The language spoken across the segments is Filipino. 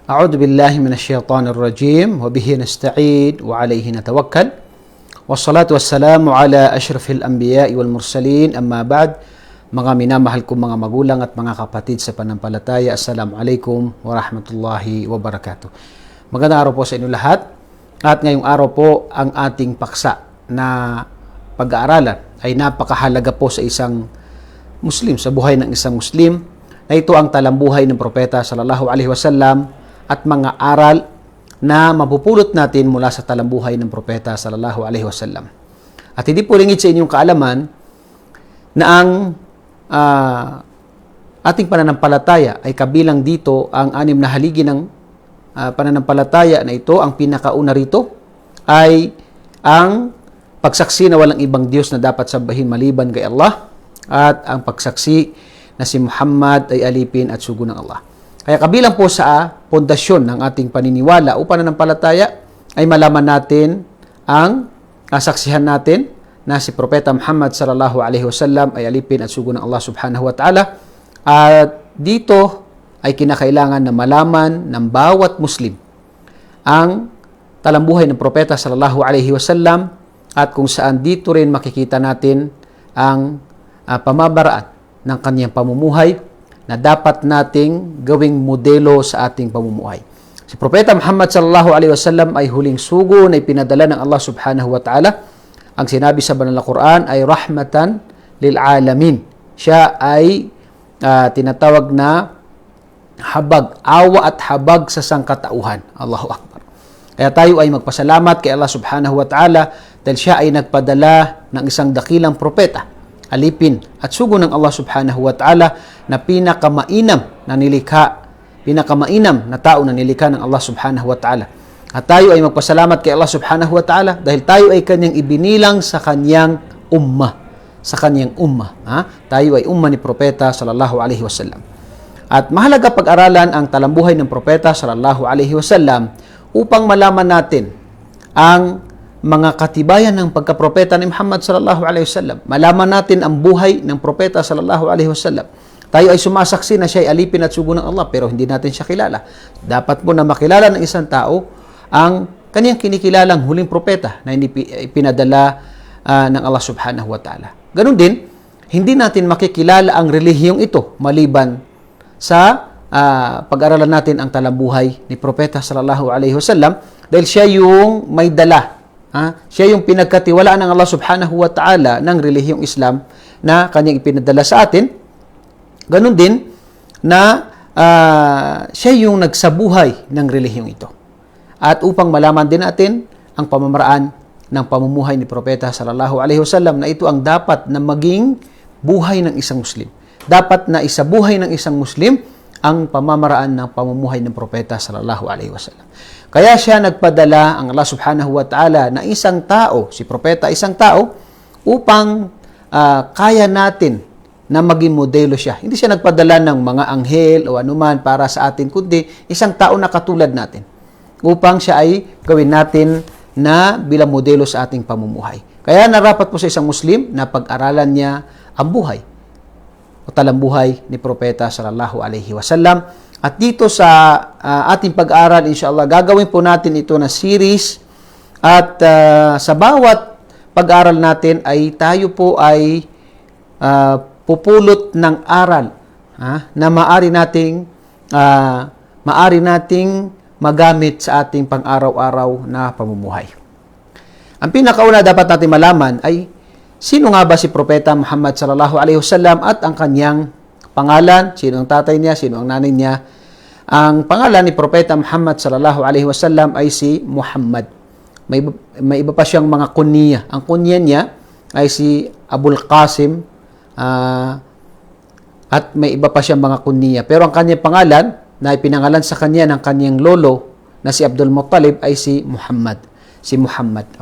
أعوذ بالله من الشيطان الرجيم وبه نستعين وعليه نتوكل والصلاة والسلام على أشرف الأنبياء والمرسلين أما بعد. Mga minamahal kong mga magulang at mga kapatid sa panampalataya, Assalamualaikum warahmatullahi wabarakatuh. Magandang araw po sa inyo lahat. At ngayong araw po ang ating paksa na pag-aaralan ay napakahalaga po sa isang Muslim, sa buhay ng isang Muslim, na ito ang talambuhay ng Propeta sallallahu alaihi wasallam at mga aral na mapupulot natin mula sa talambuhay ng Propeta sallallahu alaihi wasallam. At hindi po lingid sa inyong kaalaman na ang ating pananampalataya ay kabilang dito ang 6 na haligi ng pananampalataya na ito. Ang pinakauna rito ay ang pagsaksi na walang ibang Diyos na dapat sambahin maliban kay Allah, at ang pagsaksi na si Muhammad ay alipin at sugo ng Allah. Kaya kabilang po sa pundasyon ng ating paniniwala o pananampalataya ay malaman natin ang saksihan natin na si Propeta Muhammad sallallahu alaihi wasallam ay alipin at sugo ng Allah subhanahu wa ta'ala. At dito ay kinakailangan na malaman ng bawat Muslim ang talambuhay ng Propeta sallallahu alaihi wasallam, at kung saan dito rin makikita natin ang pamamaraan ng kanyang pamumuhay na dapat nating gawing modelo sa ating pamumuhay. Si Propeta Muhammad sallallahu alaihi wasallam ay huling sugo na ipinadala ng Allah subhanahu wa ta'ala. Ang sinabi sa banal na Quran ay rahmatan lil alamin. Siya ay tinatawag na habag, awa at habag sa sangkatauhan. Allahu Akbar. Kaya tayo ay magpasalamat kay Allah subhanahu wa ta'ala dahil siya ay nagpadala ng isang dakilang propeta, alipin at sugo ng Allah subhanahu wa ta'ala, na pinakamainam na tao na nilikha ng Allah subhanahu wa ta'ala. At tayo ay magpasalamat kay Allah subhanahu wa ta'ala dahil tayo ay kanyang ibinilang sa kanyang ummah. Tayo ay ummah ni Propeta sallallahu alaihi wasallam. At mahalaga pag-aralan ang talambuhay ng Propeta sallallahu alaihi wasallam upang malaman natin ang mga katibayan ng pagkapropeta ni Muhammad sallallahu alaihi wasallam. Malaman natin ang buhay ng Propeta sallallahu alaihi wasallam. Tayo ay sumasaksi na siya ay alipin at sugo ng Allah, pero hindi natin siya kilala. Dapat po na makilala ng isang tao ang kanyang kinikilalang huling propeta na ipinadala ng Allah subhanahu wa ta'ala. Ganun din, hindi natin makikilala ang relihiyong ito maliban sa pag-aralan natin ang talambuhay ni Propeta sallallahu alaihi wasallam, dahil siya yung may dala. Siya yung pinagkatiwalaan ng Allah subhanahu wa ta'ala ng relihiyong Islam na kanyang ipinadala sa atin. Ganun din na siya yung nagsabuhay ng relihiyong ito. At upang malaman din natin ang pamamaraan ng pamumuhay ni Propeta sallallahu alaihi wasallam, na ito ang dapat na maging buhay ng isang Muslim. Dapat na isabuhay ng isang Muslim ang pamamaraan ng pamumuhay ng Propeta sallallahu alaihi wasallam. Kaya siya nagpadala ang Allah subhanahu wa ta'ala na isang tao, si Propeta isang tao, upang kaya natin na maging modelo siya. Hindi siya nagpadala ng mga anghel o anuman para sa atin, kundi isang tao na katulad natin, upang siya ay gawin natin na bilang modelo sa ating pamumuhay. Kaya narapat po sa isang Muslim na pag-aralan niya ang buhay o talambuhay ni Propeta sallallahu alaihi wasallam. At dito sa ating pag-aaral, inshallah, gagawin po natin ito na series, at sa bawat pag-aaral natin ay tayo po ay pupulot ng aral na maari nating magamit sa ating pang-araw-araw na pamumuhay. Ang pinakauna dapat natin malaman ay sino nga ba si Propeta Muhammad sallallahu alaihi wasallam at ang kanyang pangalan, sino ang tatay niya, sino ang nanay niya. Ang pangalan ni Propeta Muhammad sallallahu alaihi wasallam ay si Muhammad. May iba pa siyang mga kunniya. Ang kunniya niya ay si Abul Qasim, at may iba pa siyang mga kunniya. Pero ang kanyang pangalan na ipinangalan sa kanya ng kanyang lolo na si Abdul Muttalib ay si Muhammad.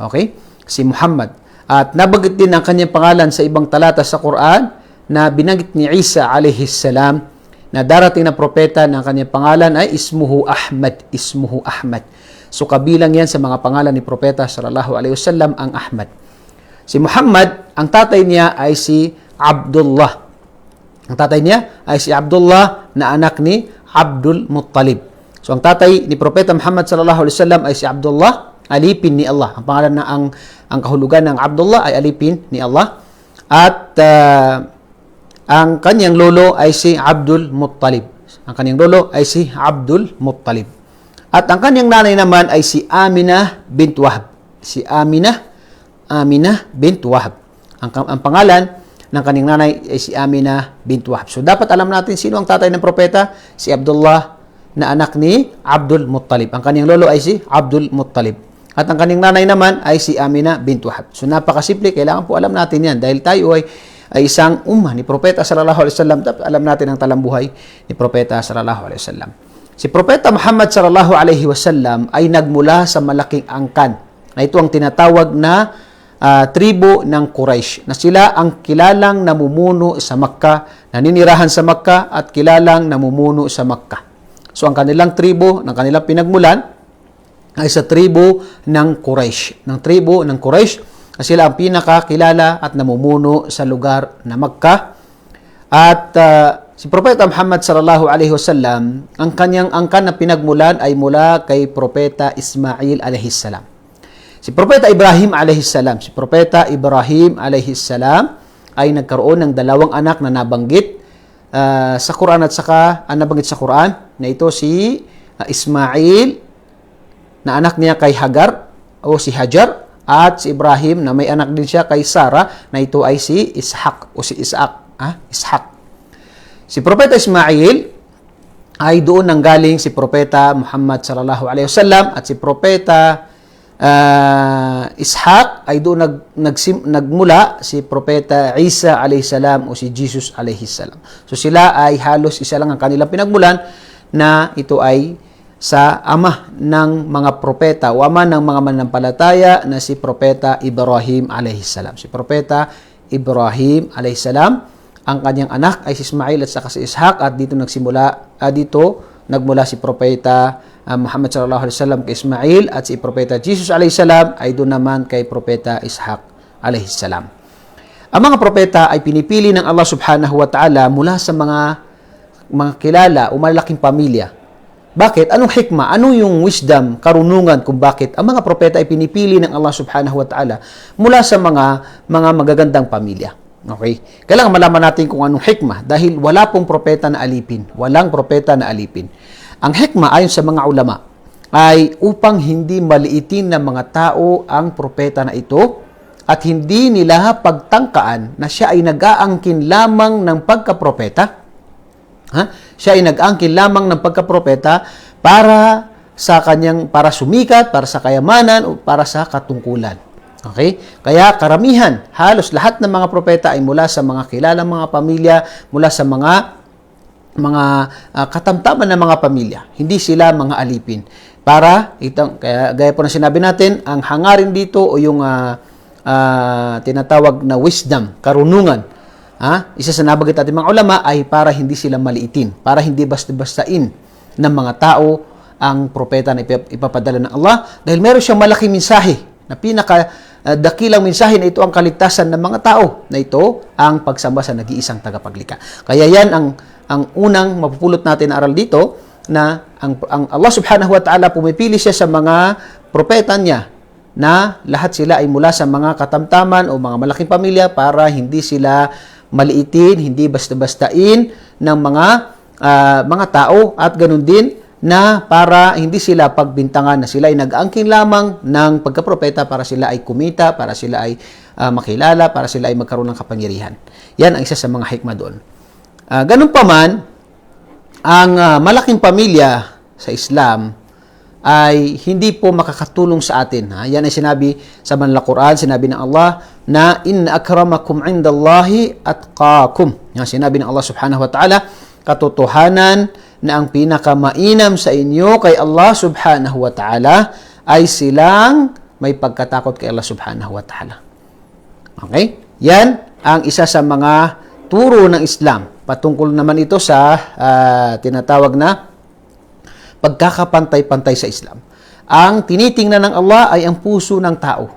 Okay? Si Muhammad. At nabanggit din ang kanyang pangalan sa ibang talata sa Quran na binanggit ni Isa alayhi salam na darating na propeta ng kanyang pangalan ay Ismuhu Ahmad. So kabilang yan sa mga pangalan ni Propeta sallallahu alaihi wasallam ang Ahmad. Si Muhammad, ang tatay niya ay si Abdullah. Ang tatay niya ay si Abdullah na anak ni Abdul Muttalib. So ang tatay ni Propeta Muhammad sallallahu alaihi wasallam ay si Abdullah, alipin ni Allah. Ang pangalan na ang kahulugan ng Abdullah ay alipin ni Allah. At ang kanyang lolo ay si Abdul Muttalib. Ang kanyang lolo ay si Abdul Muttalib. At ang kanyang nanay naman ay si Aminah bint Wahab. Si Aminah bint Wahab. Ang pangalan ng kanyang nanay ay si Aminah bint Wahab. So dapat alam natin sino ang tatay ng propeta, si Abdullah na anak ni Abdul Muttalib. Ang kanyang lolo ay si Abdul Muttalib. At ang kanyang nanay naman ay si Aminah bint Wahab. So napakasimple, kailangan po alam natin yan dahil tayo ay isang ummah ni Propeta sallallahu alaihi wasallam. Dapat alam natin ang talambuhay ni Propeta sallallahu alaihi wasallam. Si Propeta Muhammad sallallahu alaihi wasallam ay nagmula sa malaking angkan na ito ang tinatawag na tribo ng Quraysh, na sila ang kilalang namumuno sa Makkah, naninirahan sa Makkah at kilalang namumuno sa Makkah. So ang kanilang tribo, ng kanilang pinagmulan ay sa tribo ng Quraysh, sila ang pinakakilala at namumuno sa lugar na Makkah. At si Propeta Muhammad sallallahu alaihi wasallam, ang kanyang angkan na pinagmulan ay mula kay Propeta Ismail alaihi salam. Si Propeta Ibrahim alaihi salam ay nagkaroon ng dalawang anak na nabanggit sa Quran at saka nabanggit sa Quran, na ito si Ismail na anak niya kay Hagar o si Hajar, at si Ibrahim na may anak din siya kay Sarah, na ito ay si Ishaq o si Ishaq. Si Propeta Ismail ay doon nanggaling si Propeta Muhammad sallallahu alaihi wasallam, at si Propeta Ishaq ay doon nagmula si Propeta Isa alaihi salam o si Jesus alaihi salam. So sila ay halos isa lang ang kanilang pinagmulan, na ito ay sa ama ng mga propeta o ama ng mga manampalataya na si Propeta Ibrahim alaihi salam. Si Propeta Ibrahim alaihi salam, ang kanyang anak ay si Ismail at saka si Ishaq, at dito nagmula si Propeta Muhammad sallallahu alaihi wasallam kay Ismail, at si Propeta Jesus alaihi salam ay doon naman kay Propeta Ishaq alaihi salam. Ang mga propeta ay pinipili ng Allah subhanahu wa ta'ala mula sa mga kilala o malalaking pamilya. Bakit? Anong hikmah? Ano yung wisdom, karunungan kung bakit ang mga propeta ay pinipili ng Allah subhanahu wa ta'ala mula sa mga magagandang pamilya? Okay? Kailangan malaman natin kung anong hikmah, dahil wala pong propeta na alipin. Walang propeta na alipin. Ang hikmah ayon sa mga ulama ay upang hindi maliitin ng mga tao ang propeta na ito, at hindi nila pagtangkaan na siya ay nag-aangkin lamang ng pagkapropeta. Siya ay nag-angkin lamang ng pagkapropeta para sumikat, para sa kayamanan o para sa katungkulan. Okay? Kaya karamihan, halos lahat ng mga propeta ay mula sa mga kilalang mga pamilya, mula sa mga katamtaman ng mga pamilya. Hindi sila mga alipin. Kaya gaya po na sinabi natin, ang hangarin dito o yung tinatawag na wisdom, karunungan, isa sa nabanggit natin mga ulama ay para hindi sila maliitin, para hindi basta-bastain ng mga tao ang propeta na ipapadala ng Allah, dahil meron siyang malaking mensahe na dakilang mensahe na ito ang kaligtasan ng mga tao, na ito ang pagsamba sa nag-iisang tagapaglikha. Kaya yan ang unang mapupulot natin na aral dito, na ang Allah subhanahu wa ta'ala pumipili siya sa mga propeta niya na lahat sila ay mula sa mga katamtaman o mga malaking pamilya, para hindi sila maliitin, hindi basta-bastain ng mga tao, at ganun din na para hindi sila pagbintangan na sila ay nag-angkin lamang ng pagkapropeta para sila ay kumita, para sila ay makilala, para sila ay magkaroon ng kapangyarihan. Yan ang isa sa mga hikmah doon. Ganun pa man, ang malaking pamilya sa Islam ay hindi po makakatulong sa atin. Yan ay sinabi sa Banal Quran, sinabi ng Allah na inna akramakum indallahi atqakum. Yan sinabi ng Allah subhanahu wa ta'ala, katotohanan na ang pinakamainam sa inyo kay Allah subhanahu wa ta'ala ay silang may pagkatakot kay Allah subhanahu wa ta'ala. Okay? Yan ang isa sa mga turo ng Islam. Patungkol naman ito sa tinatawag na pagkakapantay-pantay sa Islam. Ang tinitingnan ng Allah ay ang puso ng tao.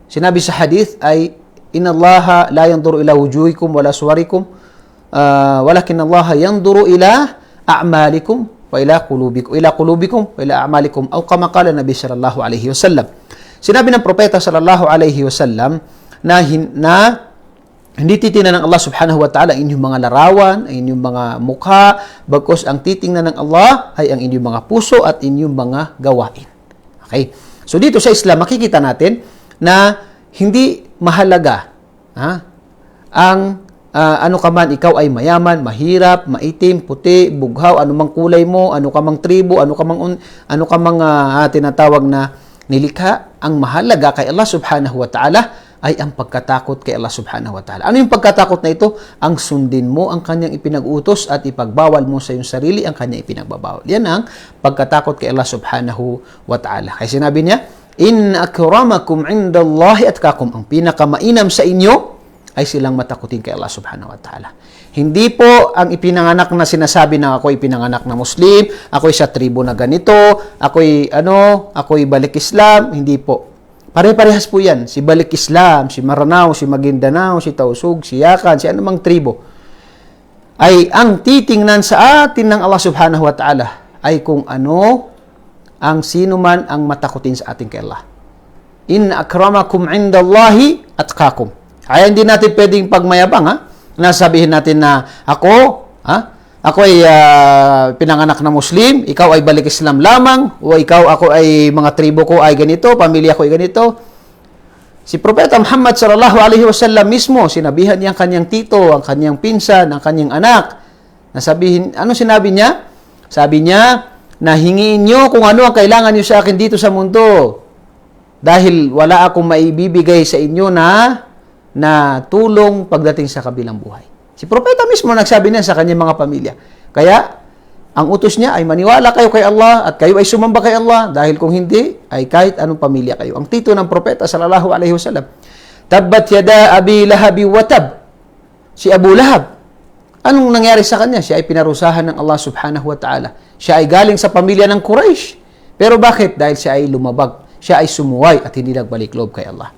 Sinabi sa hadith ay, inna Allaha la yanduru ila wujuhikum wala suwarikum, walakin Allaha yanduru ila a'malikum wa ila qulubikum wa ila a'malikum aw kama qala Nabi sallallahu alaihi wasallam. Sinabi ng propeta sallallahu alaihi wasallam na hindi titingnan ng Allah subhanahu wa ta'ala ang inyong mga larawan, ang inyong mga mukha, bagkus ang titingnan ng Allah ay ang inyong mga puso at inyong mga gawain. Okay? So dito sa Islam, makikita natin na hindi mahalaga ang ano ka man, ikaw ay mayaman, mahirap, maitim, puti, bughaw, anumang kulay mo, ano ka mang tribo, ano ka mang tinatawag na nilikha, ang mahalaga kay Allah subhanahu wa ta'ala ay ang pagkatakot kay Allah subhanahu wa ta'ala. Ano yung pagkatakot na ito? Ang sundin mo ang kanyang ipinag-utos at ipagbawal mo sa iyong sarili ang kanyang ipinagbabawal. Yan ang pagkatakot kay Allah subhanahu wa ta'ala. Kaya sinabi niya, "Inna akramakum indallahi atqakum." Ang pinakamainam sa inyo ay silang matakutin kay Allah subhanahu wa ta'ala. Hindi po ang ipinanganak na sinasabi na ako'y pinanganak na Muslim, ako'y sa tribo na ganito, ako'y balik Islam. Hindi po. Pare-parehas po yan. Si balik Islam, si Maranao, si Maguindanao, si Tausug, si Yakan, si anumang tribo. Ay ang titingnan sa atin ng Allah subhanahu wa ta'ala ay kung ano ang sino man ang matakutin sa atin kay Allah. Inna akramakum indallahi atqakum. Kaya hindi natin pwedeng pagmayabang, nasabihin natin na ako ay pinanganak na Muslim, ikaw ay balik Islam lamang, o ako ay mga tribo ko ay ganito, pamilya ko ay ganito. Si Propeta Muhammad sallallahu alaihi wasallam mismo, sinabihan niya ang kanyang tito, ang kanyang pinsan, ang kanyang anak. Ano sinabi niya? Sabi niya, na hingiin niyo kung ano ang kailangan niyo sa akin dito sa mundo. Dahil wala akong maibibigay sa inyo na tulong pagdating sa kabilang buhay. Si Propeta mismo nagsabi niya sa kanyang mga pamilya. Kaya, ang utos niya ay maniwala kayo kay Allah at kayo ay sumamba kay Allah dahil kung hindi, ay kahit anong pamilya kayo. Ang tito ng Propeta sallallahu alaihi wasallam, Tabbat yada Abi Lahab wa tab. Si Abu Lahab, anong nangyari sa kanya? Siya ay pinarusahan ng Allah subhanahu wa ta'ala. Siya ay galing sa pamilya ng Quraysh. Pero bakit? Dahil siya ay lumabag. Siya ay sumuway at hindi nagbalik loob kay Allah.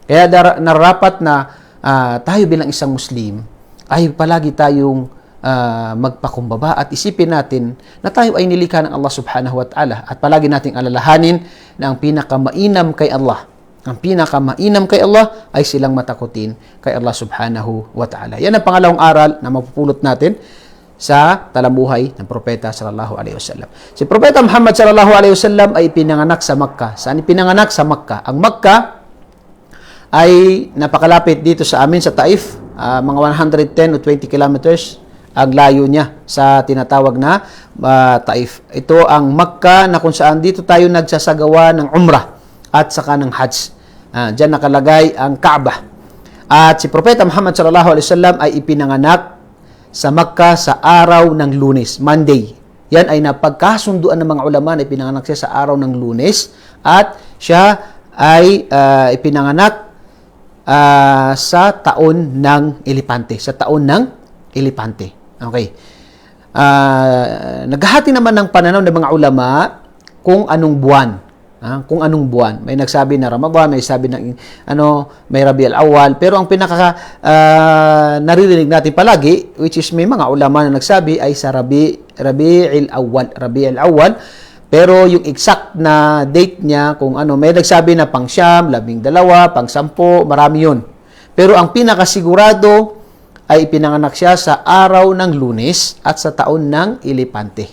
Kaya narapat na tayo bilang isang Muslim ay palagi tayong magpakumbaba at isipin natin na tayo ay nilikha ng Allah subhanahu wa ta'ala at palagi nating alalahanin na ang pinakamainam kay Allah. Ang pinakamainam kay Allah ay silang matakutin kay Allah subhanahu wa ta'ala. Yan ang pangalawang aral na mapupulot natin sa talambuhay ng Propeta sallallahu alaihi wasallam. Si Propeta Muhammad sallallahu alaihi wasallam ay pinanganak sa Makkah. Saan pinanganak? Sa Makkah. Ang Makkah ay napakalapit dito sa amin sa Taif, mga 110 o 20 kilometers ang layo niya sa tinatawag na Taif. Ito ang Makkah na kung saan dito tayo nagsasagawa ng Umrah at saka ng Hajj. Diyan nakalagay ang Kaaba. At si Propeta Muhammad sallallahu alaihi wasallam ay ipinanganak sa Makkah sa araw ng Lunes, Monday. Yan ay napagkasunduan ng mga ulama na ipinanganak siya sa araw ng Lunes at siya ay ipinanganak sa taon ng Elepante. Sa taon ng Elepante. Okay. Naghahati naman ng pananaw ng mga ulama kung anong buwan. Kung anong buwan. May nagsabi na Ramadan, may sabi ng may Rabi al-Awwal, pero ang pinaka naririnig natin palagi, which is may mga ulama na nagsabi ay sa Rabi al-Awwal. Pero yung exact na date niya, kung may nagsabi na pang-siyam, 12, pang-10, marami yun. Pero ang pinakasigurado ay ipinanganak siya sa araw ng Lunes at sa taon ng Elepante.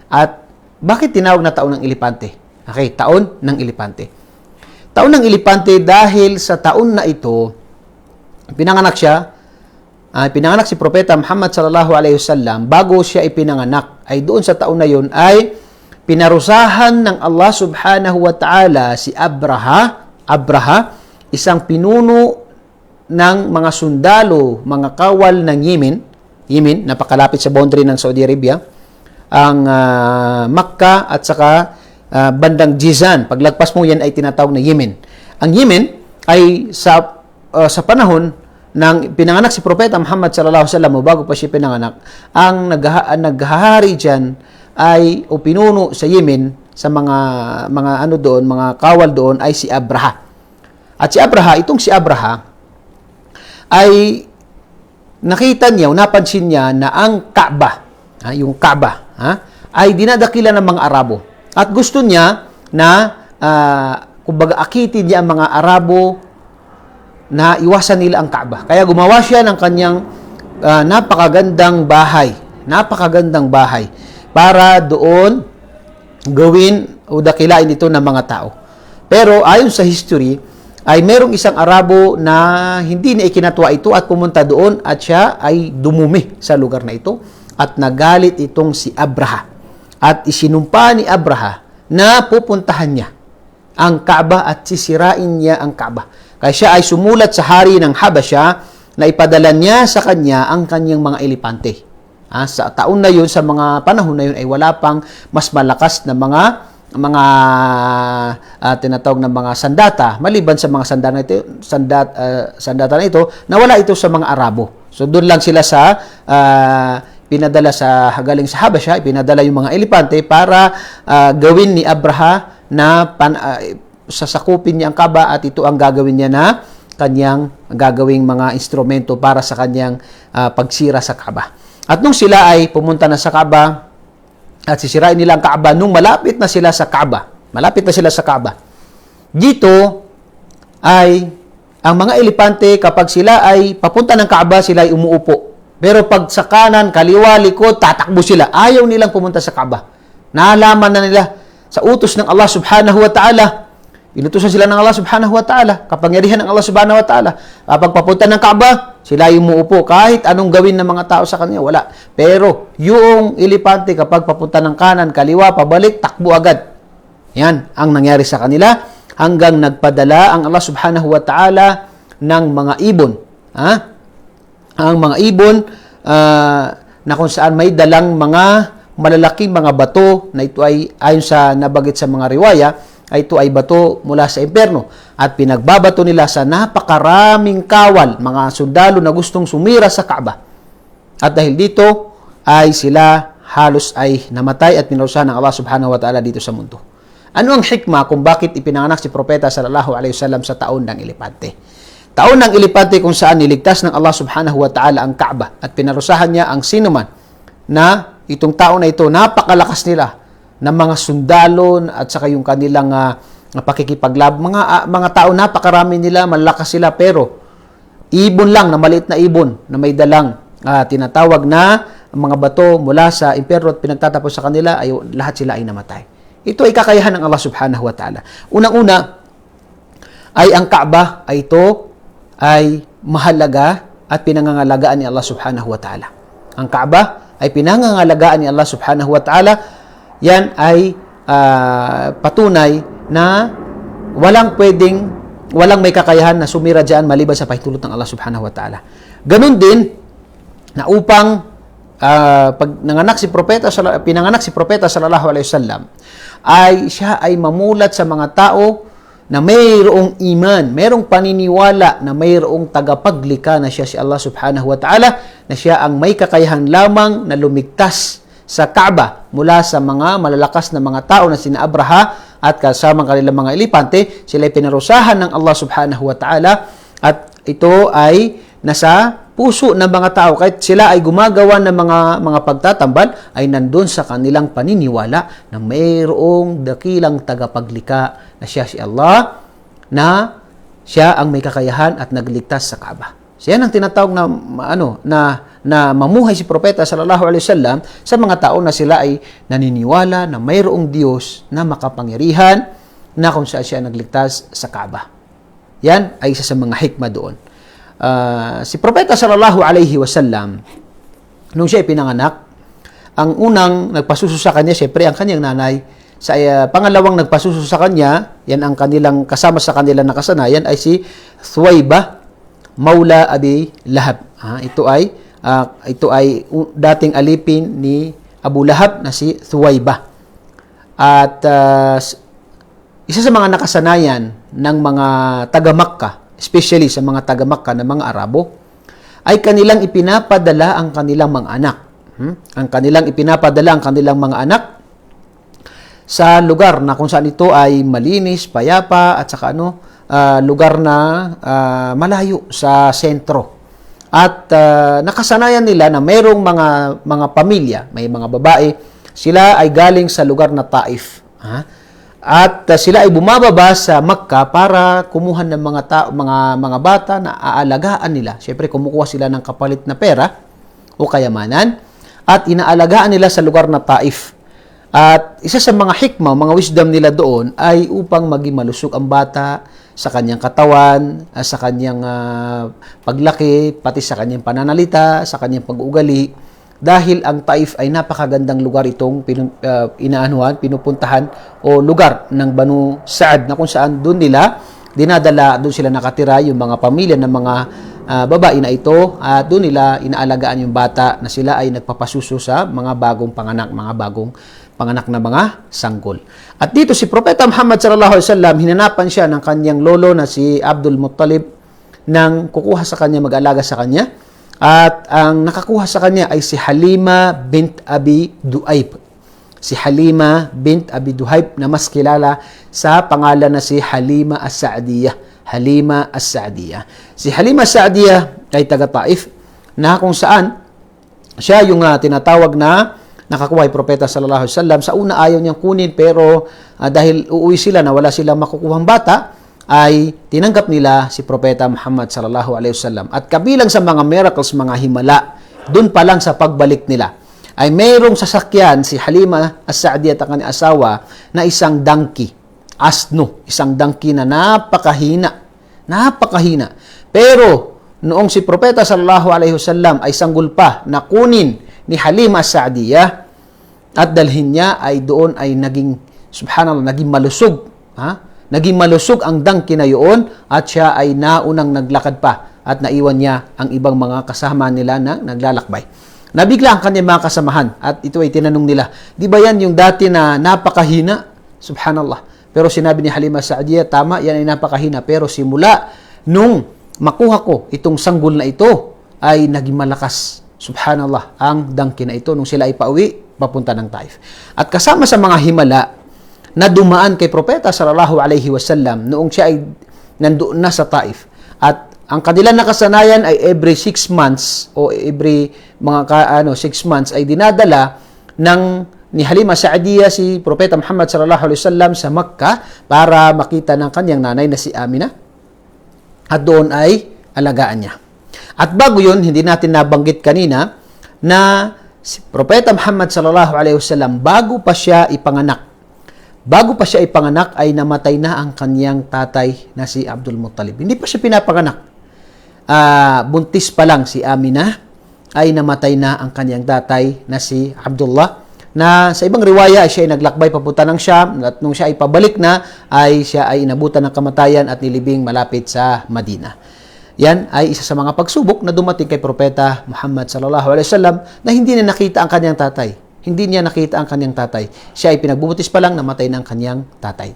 At bakit tinawag na taon ng Elepante? Okay, taon ng Elepante. Taon ng Elepante dahil sa taon na ito, pinanganak si Propeta Muhammad sallallahu alaihi wasallam, bago siya ipinanganak, ay doon sa taon na yun ay pinarusahan ng Allah subhanahu wa ta'ala si Abraha, isang pinuno ng mga sundalo, mga kawal ng Yemen, napakalapit sa boundary ng Saudi Arabia, ang Makkah at saka bandang Jizan. Paglagpas mo yan ay tinatawag na Yemen. Ang Yemen ay sa panahon ng pinanganak si Propeta Muhammad sallallahu alaihi wasallam, bago pa siya pinanganak, ang naghahari diyan ay o pinuno sa Yemen sa mga doon, mga kawal doon ay si Abraha. At si Abraha ay nakita niya, napansin niya na ang Kaaba, yung Kaaba, ay dinadakila ng mga Arabo. At gusto niya na, kumbaga, akitin niya ang mga Arabo na iwasan nila ang Kaaba. Kaya gumawa siya ng kanyang napakagandang bahay para doon gawin o dakilain ito ng mga tao. Pero ayon sa history, ay merong isang Arabo na hindi na ikinatwa ito at pumunta doon at siya ay dumumi sa lugar na ito at nagalit itong si Abraha. At isinumpa ni Abraha na pupuntahan niya ang Kaaba at sisirain niya ang Kaaba. Kaya siya ay sumulat sa hari ng Habasha na ipadala niya sa kanya ang kanyang mga elepante. Sa taon na yun, sa mga panahon na yun, ay wala pang mas malakas na mga tinatawag na mga sandata, maliban sa mga sandata na ito, nawala ito sa mga Arabo. So doon lang sila sa pinadala galing sa Habasha, pinadala yung mga elepante para gawin ni Abraha na sasakupin niya ang Kaaba at ito ang gagawin niya na kanyang gagawing mga instrumento para sa kanyang pagsira sa Kaaba. At nung sila ay pumunta na sa Kaaba at sisirain nila ang Kaaba, nung malapit na sila sa Kaaba, dito ay ang mga elepante kapag sila ay papunta ng Kaaba, sila ay umuupo. Pero pag sa kanan, kaliwa, likod, tatakbo sila. Ayaw nilang pumunta sa Kaaba. Naalaman na nila sa utos ng Allah subhanahu wa ta'ala. Inutusan sila ng Allah subhanahu wa ta'ala. Kapangyarihan ng Allah subhanahu wa ta'ala. Kapag papunta ng Kaaba, sila yung umuupo. Kahit anong gawin ng mga tao sa kanya, wala. Pero yung elepante kapag papunta ng kanan, kaliwa, pabalik, takbo agad. Yan ang nangyari sa kanila hanggang nagpadala ang Allah subhanahu wa ta'ala ng mga ibon. Ang mga ibon na kung saan may dalang mga malalaking mga bato na ito ay ayon sa nabanggit sa mga riwaya, ay ito ay bato mula sa impyerno at pinagbabato nila sa napakaraming kawal, mga sundalo na gustong sumira sa Kaaba. At dahil dito ay sila halos ay namatay at pinarusahan ng Allah subhanahu wa ta'ala dito sa mundo. Ano ang hikmah kung bakit ipinanganak si Propeta sallallahu alaihi wasallam sa taon ng elepante? Taon ng elepante kung saan niligtas ng Allah subhanahu wa ta'ala ang Kaaba at pinarusahan niya ang sinuman na itong taon na ito, napakalakas nila ng mga sundalo at saka yung kanilang pakikipaglab. Mga tao, napakarami nila, malakas sila, pero ibon lang, na maliit na ibon na may dalang tinatawag na mga bato mula sa impyerno at pinagtatapos sa kanila, ay lahat sila ay namatay. Ito ay kakayahan ng Allah subhanahu wa ta'ala. Unang-una ay ang Kaaba ay ito ay mahalaga at pinangangalagaan ni Allah subhanahu wa ta'ala. Ang Kaaba ay pinangangalagaan ni Allah subhanahu wa ta'ala. Yan ay patunay na walang may kakayahan na sumira dyan maliban sa pahintulot ng Allah subhanahu wa ta'ala. Ganun din na upang pag pinanganak si Propeta sallallahu alaihi wasallam, ay siya ay mamulat sa mga tao na mayroong iman, mayroong paniniwala na mayroong tagapaglikha na siya si Allah subhanahu wa ta'ala, na siya ang may kakayahan lamang na lumigtas sa Kaaba mula sa mga malalakas na mga tao na sina Abraha at kasama kanilang mga elepante. Sila ay pinarusahan ng Allah subhanahu wa ta'ala at ito ay nasa puso ng mga tao. Kahit sila ay gumagawa ng mga pagtatambal, ay nandun sa kanilang paniniwala na mayroong dakilang tagapaglikha na siya si Allah, na siya ang may kakayahan at nagligtas sa Kaaba. So yan ang tinatawag na mamuhay si Propeta sallallahu alaihi wasallam sa mga tao na sila ay naniniwala na mayroong Diyos na makapangyarihan na kung saan siya nagligtas sa Kaaba. Yan ay isa sa mga hikmah doon. Si Propeta sallallahu alaihi wasallam, nung siya ay pinanganak, ang unang nagpasuso sa kanya, siyempre ang kanyang nanay. Sa pangalawang nagpasuso sa kanya, yan ang kanilang kasama sa kanilang nakasanayan, ay si Thuwaybah Maula Abi Lahab. Ito ay dating alipin ni Abu Lahab na si Thuwaybah. At isa sa mga nakasanayan ng mga taga-Makkah, especially sa mga taga-Makkah na mga Arabo, ay kanilang ipinapadala ang kanilang mga anak. Ang kanilang ipinapadala ang kanilang mga anak sa lugar na kung saan ito ay malinis, payapa, at saka lugar na malayo sa sentro. At nakasanayan nila na mayroong mga pamilya, may mga babae sila ay galing sa lugar na Taif. At sila ay bumababa sa Makkah para kumuha ng mga bata na aalagaan nila. Siyempre, kumukuha sila ng kapalit na pera o kayamanan at inaalagaan nila sa lugar na Taif. At isa sa mga hikmah, mga wisdom nila doon ay upang maging malusog ang bata sa kanyang katawan, sa kanyang paglaki, pati sa kanyang pananalita, sa kanyang pag-uugali. Dahil ang Taif ay napakagandang lugar itong pinupuntahan o lugar ng Banu Sa'd na kung saan doon sila nakatira yung mga pamilya ng mga babae na ito at doon nila inaalagaan yung bata na sila ay nagpapasuso sa mga bagong panganak na mga sanggol. At dito si Propeta Muhammad sallallahu alaihi wasallam, hinanapan siya ng kanyang lolo na si Abdul Muttalib nang kukuha sa kanya, mag-alaga sa kanya. At ang nakakuha sa kanya ay si Halima bint Abi Duhaib. Si Halima bint Abi Duhaib na mas kilala sa pangalan na si Halima As-Sa'diyah. Halima As-Sa'diyah. Si Halima As-Sa'diyah ay taga Taif na kung saan siya yung tinatawag na nakakuha ay Propeta sallallahu alaihi wasallam. Sa una ayaw niyang kunin pero dahil uuwi sila na wala silang makukuhang bata, ay tinanggap nila si Propeta Muhammad sallallahu alaihi wasallam. At kabilang sa mga miracles, mga himala, dun pa lang sa pagbalik nila, ay mayroong sasakyan si Halima As-Sa'diyah at ang kanyang asawa na isang donkey, isang donkey na napakahina. Pero noong si Propeta sallallahu alaihi wasallam ay sanggol pa na kunin ni Halima As-Sa'diyah at dalhin niya, ay doon ay naging, subhanallah, naging malusog. Naging malusog ang donkey na yun at siya ay naunang naglakad pa at naiwan niya ang ibang mga kasama nila na naglalakbay. Nabigla ang kanyang mga kasamahan at ito ay tinanong nila, di ba yan yung dati na napakahina? Subhanallah. Pero sinabi ni Halima As-Sa'diyah, tama, yan ay napakahina. Pero simula nung makuha ko itong sanggol na ito, ay naging malakas. Subhanallah, ang donkey na ito nung sila ay pauwi, papunta ng Taif. At kasama sa mga himala na dumaan kay Propeta sallallahu alaihi wasallam noong siya ay nandoon na sa Taif. At ang kanilang nakasanayan ay every 6 months o every mga 6 months ay dinadala ni Halima As-Sa'diyah si Propeta Muhammad sallallahu alaihi wasallam sa Makkah para makita ng kanyang nanay na si Amina at doon ay alagaan niya. At bago yun, hindi natin nabanggit kanina na si Propeta Muhammad sallallahu alaihi wasallam bago pa siya ipanganak ay namatay na ang kanyang tatay na si Abdul Muttalib. Hindi pa siya pinapanganak. Buntis pa lang si Amina ay namatay na ang kanyang tatay na si Abdullah, na sa ibang riwaya ay siya ay naglakbay papunta ng Sham at nung siya ay pabalik na ay siya ay inabutan ng kamatayan at nilibing malapit sa Madina. Yan ay isa sa mga pagsubok na dumating kay Propeta Muhammad sallallahu alaihi wasallam na hindi niya nakita ang kanyang tatay. Siya ay pinagbubutis pa lang, namatay ng kanyang tatay.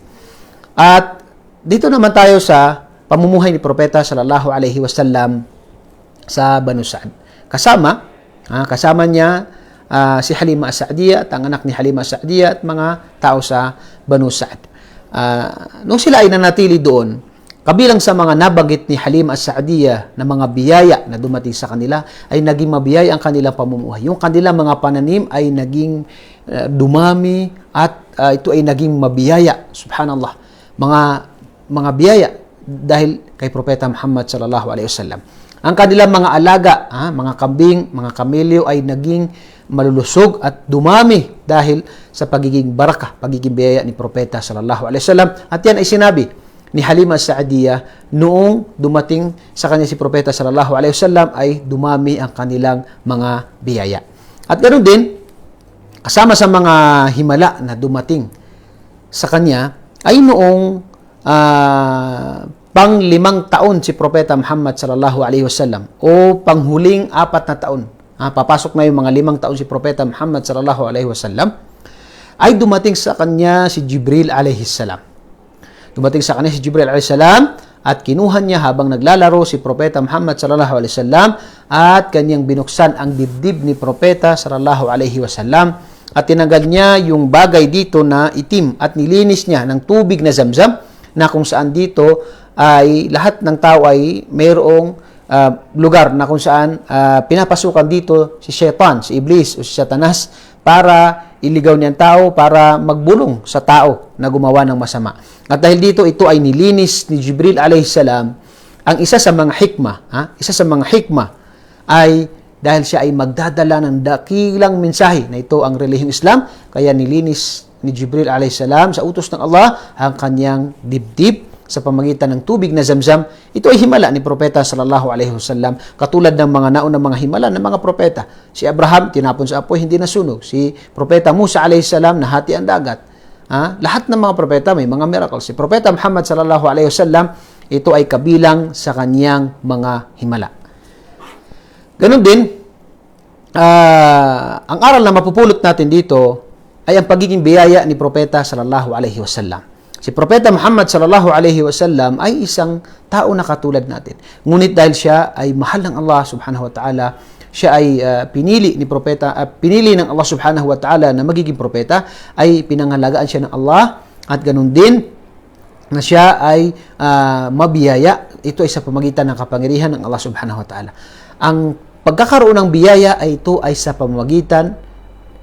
At dito naman tayo sa pamumuhay ni Propeta sallallahu alaihi wasallam sa Banu Sa'd. Kasama niya si Halima As-Sa'diyah at ang anak ni Halima As-Sa'diyah at mga tao sa Banu Sa'd. Nung sila ay nanatili doon, kabilang sa mga nabanggit ni Halima As-Sa'diyah na mga biyaya na dumating sa kanila, ay naging mabiyaya ang kanilang pamumuhay. Yung kanilang mga pananim ay naging dumami at ito ay naging mabiyaya. Subhanallah. Mga biyaya dahil kay Propeta Muhammad sallallahu alaihi wasallam. Ang kanilang mga alaga, mga kambing, mga kamelyo ay naging malulusog at dumami dahil sa pagiging baraka, pagiging biyaya ni Propeta sallallahu alaihi wasallam. At yan ay sinabi ni Halima As-Sa'diyah noong dumating sa kanya si Propeta sallallahu alaihi wasallam ay dumami ang kanilang mga biyaya. At ganoon din, kasama sa mga himala na dumating sa kanya ay noong pang-5 taon si Propeta Muhammad sallallahu alaihi wasallam o panghuling 4 na taon. Papasok na yung mga 5 taon si Propeta Muhammad sallallahu alaihi wasallam, ay dumating sa kanya si Jibril alaihi salam. At kinuha niya habang naglalaro si Propeta Muhammad sallallahu alaihi wasallam at kanyang binuksan ang dibdib ni Propeta sallallahu alaihi wasallam at tinanggal niya yung bagay dito na itim at nilinis niya ng tubig na Zamzam na kung saan dito ay lahat ng tao ay mayroong lugar na kung saan pinapasukan dito si Shaitan, si Iblis o si Satanas para iligaw niya ang tao, para magbulong sa tao na gumawa ng masama. At dahil dito, ito ay nilinis ni Jibril alayhisalam. Ang isa sa mga hikmah, ay dahil siya ay magdadala ng dakilang mensahe na ito ang relihiyong Islam, kaya nilinis ni Jibril alayhisalam sa utos ng Allah ang kanyang dibdib sa pamagitan ng tubig na Zamzam. Ito ay himala ni Propeta sallallahu alaihi wasallam, katulad ng mga naunang mga himala ng mga propeta. Si Abraham, tinapon sa apoy, hindi nasunog. Si Propeta Musa alaihi salam, nahati ang dagat. Lahat ng mga propeta may mga miracles. Si Propeta Muhammad sallallahu alaihi wasallam, ito ay kabilang sa kanyang mga himala. Ganun din, ang aral na mapupulot natin dito ay ang pagiging biyaya ni Propeta sallallahu alaihi wasallam. Si Propeta Muhammad sallallahu alaihi wasallam ay isang tao na katulad natin. Ngunit dahil siya ay mahal ng Allah subhanahu wa ta'ala, siya ay pinili ng Allah subhanahu wa ta'ala na magiging propeta, ay pinangalagaan siya ng Allah, at ganun din na siya ay mabiyaya. Ito ay sa pamagitan ng kapangyarihan ng Allah subhanahu wa ta'ala. Ang pagkakaroon ng biyaya ay ito ay sa pamamagitan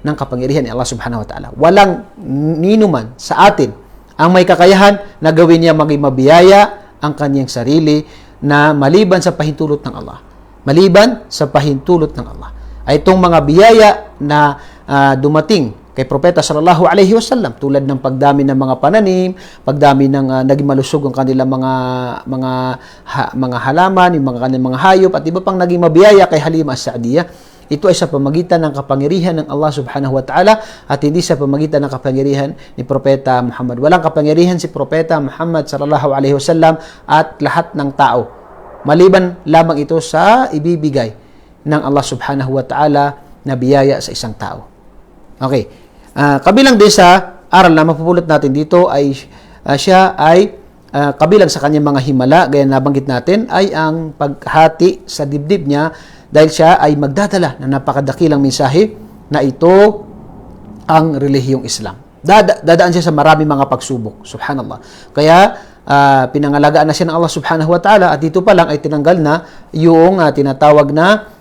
ng kapangyarihan ni Allah subhanahu wa ta'ala. Walang ninuman sa atin ang may kakayahan na gawin niya maging mabiyaya ang kanyang sarili na maliban sa pahintulot ng Allah. Maliban sa pahintulot ng Allah. Ay itong mga biyaya na dumating kay Propeta sallallahu alaihi wasallam, tulad ng pagdami ng mga pananim, pagdami ng naging malusog ang kanilang mga halaman, yung kanilang mga hayop, at iba pang naging mabiyaya kay Halima as-Sa'diyah. Ito ay sa pamagitan ng kapangyarihan ng Allah subhanahu wa ta'ala at hindi sa pamagitan ng kapangyarihan ni Propeta Muhammad. Walang kapangyarihan si Propeta Muhammad sallallahu alaihi wasallam at lahat ng tao, maliban lamang ito sa ibibigay ng Allah subhanahu wa ta'ala na biyaya sa isang tao. Okay. Kabilang din sa aral na mapupulot natin dito ay siya ay kabilang sa kanyang mga himala, gaya nabanggit natin, ay ang paghati sa dibdib niya, dahil siya ay magdadala ng napakadakilang mensahe na ito ang relihiyong Islam. Dadaan siya sa maraming mga pagsubok. Subhanallah. Kaya pinangalagaan na siya ng Allah subhanahu wa ta'ala, at dito pa lang ay tinanggal na yung tinatawag na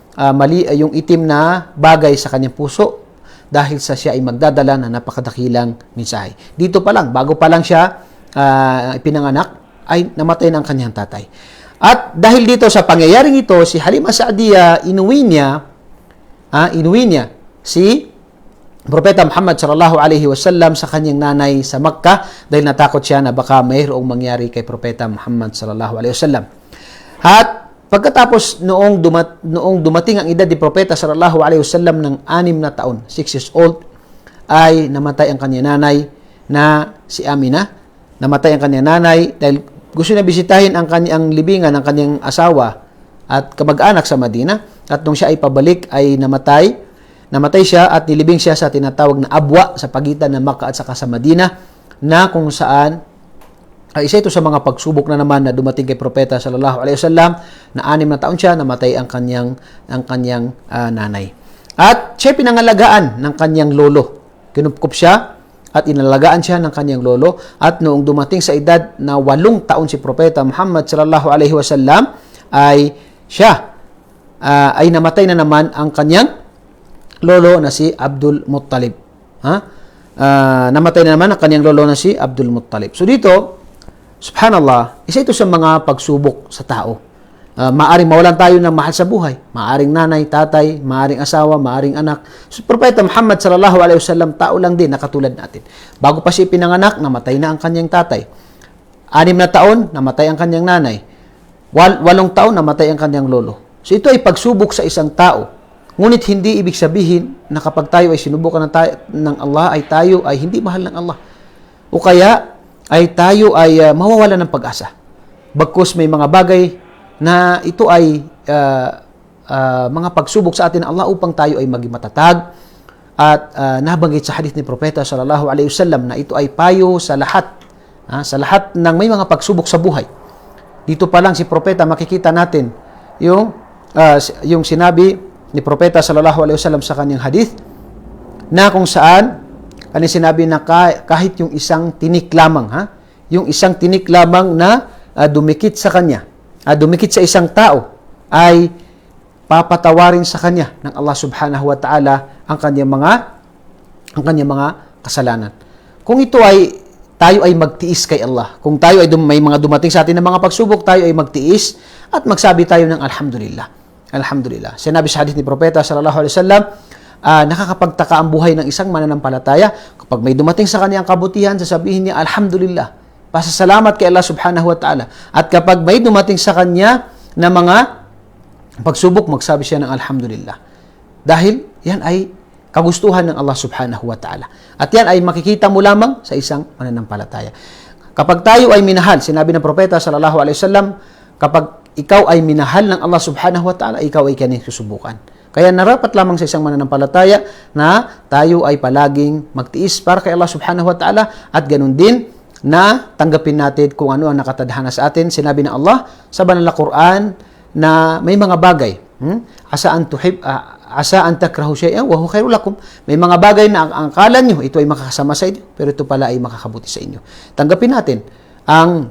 yung itim na bagay sa kanyang puso, dahil sa siya ay magdadala ng napakadakilang mensahe. Dito pa lang, bago pa lang siya pinanganak, ay namatay ng kanyang tatay. At dahil dito sa pangyayaring ito, si Halima Sa'diyah, inuwi niya si Propeta Muhammad sallallahu alaihi wasallam sa kanyang nanay sa Makkah, dahil natakot siya na baka mayroong mangyari kay Propeta Muhammad sallallahu alaihi wasallam. At pagkatapos noong dumating ang edad ni Propeta sallallahu alaihi wasallam ng 6 na taon, 6 years old, ay namatay ang kanyang nanay na si Aminah. Namatay ang kanyang nanay dahil gusto niya bisitahin ang kanyang libingan ng kanyang asawa at kamag-anak sa Madina, at nung siya ay pabalik ay namatay siya at nilibing siya sa tinatawag na abwa sa pagitan ng Makkah at saka sa Madina, na kung saan isa ito sa mga pagsubok na naman na dumating kay Propeta sallallahu alaihi wasallam, na 6 na taon siya, namatay ang kanyang nanay. At siya pinangalagaan ng kanyang lolo. Kinupkup siya at inalagaan siya ng kanyang lolo, at noong dumating sa edad na 8 taon si Propeta Muhammad sallallahu alaihi wasallam, ay siya ay namatay na naman ang kanyang lolo na si Abdul Muttalib. Namatay na naman ang kanyang lolo na si Abdul Muttalib. So dito, subhanallah, isa ito sa mga pagsubok sa tao. Maaring mawalan tayo ng mahal sa buhay. Maaring nanay, tatay, maaring asawa, maaring anak. So, Propeta Muhammad sallallahu alaihi wasallam, tao lang din na katulad natin. Bago pa siya pinanganak, namatay na ang kanyang tatay. 6 na taon, namatay ang kanyang nanay. 8 taon, namatay ang kanyang lolo. So ito ay pagsubok sa isang tao. Ngunit hindi ibig sabihin na kapag tayo ay sinubukan ng Allah, ay tayo ay hindi mahal ng Allah. O kaya ay tayo ay mawawalan ng pag-asa. Bagkus may mga bagay na ito ay mga pagsubok sa atin ng Allah upang tayo ay maging matatag. At nabanggit sa hadith ni Propeta sallallahu alaihi wasallam na ito ay payo sa lahat ng may mga pagsubok sa buhay. Dito pa lang si Propeta, makikita natin yung sinabi ni Propeta sallallahu alaihi wasallam sa kanyang hadith, na kung saan kanyang sinabi na kahit yung isang tinik lamang, yung isang tinik lamang na dumikit sa kanya, dumikit sa isang tao, ay papatawarin sa kanya ng Allah subhanahu wa ta'ala ang kanyang mga kasalanan. Kung ito ay tayo ay magtiis kay Allah, kung tayo ay may mga dumating sa atin ng mga pagsubok, tayo ay magtiis at magsabi tayo ng alhamdulillah. Alhamdulillah. Sinabi sa hadith ni Propeta sallallahu alaihi wasallam, nakakapagtaka ang buhay ng isang mananampalataya kapag may dumating sa kanya ang kabutihan, sasabihin niya alhamdulillah. Pasasalamat kay Allah subhanahu wa ta'ala. At kapag may dumating sa kanya na mga pagsubok, magsabi siya ng alhamdulillah. Dahil yan ay kagustuhan ng Allah subhanahu wa ta'ala. At yan ay makikita mo lamang sa isang mananampalataya. Kapag tayo ay minahal, sinabi ng Propeta sallallahu alaihi wasallam, kapag ikaw ay minahal ng Allah subhanahu wa ta'ala, ikaw ay kanyang susubukan. Kaya narapat lamang sa isang mananampalataya na tayo ay palaging magtiis para kay Allah subhanahu wa ta'ala at ganun din na tanggapin natin kung ano ang nakatadhana sa atin. Sinabi ng Allah sa banal na Quran na may mga bagay, asa an takrahu shay'an wa huwa khairul lakum. May mga bagay na ang akala nyo ito ay makakasama sa inyo, pero ito pala ay makakabuti sa inyo. Tanggapin natin ang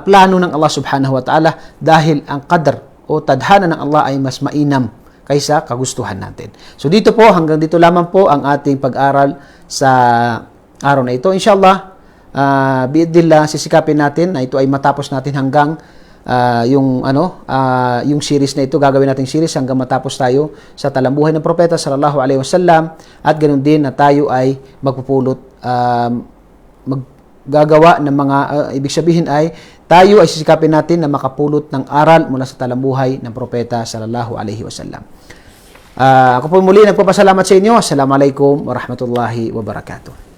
plano ng Allah subhanahu wa ta'ala dahil ang qadar o tadhana ng Allah ay mas mainam kaysa kagustuhan natin. So dito po, hanggang dito lamang po ang ating pag-aral sa araw na ito. Inshallah, biidillah, sisikapin natin na ito ay matapos natin hanggang yung series na ito, gagawin natin series hanggang matapos tayo sa talambuhay ng Propeta sallallahu alaihi wasallam at ganoon din na tayo ay magpupulot gagawa ng mga ibig sabihin ay tayo ay sisikapin natin na makapulot ng aral mula sa talambuhay ng Propeta sallallahu alaihi wasallam. Ako po muli nagpapasalamat sa inyo. Assalamualaikum warahmatullahi wabarakatuh.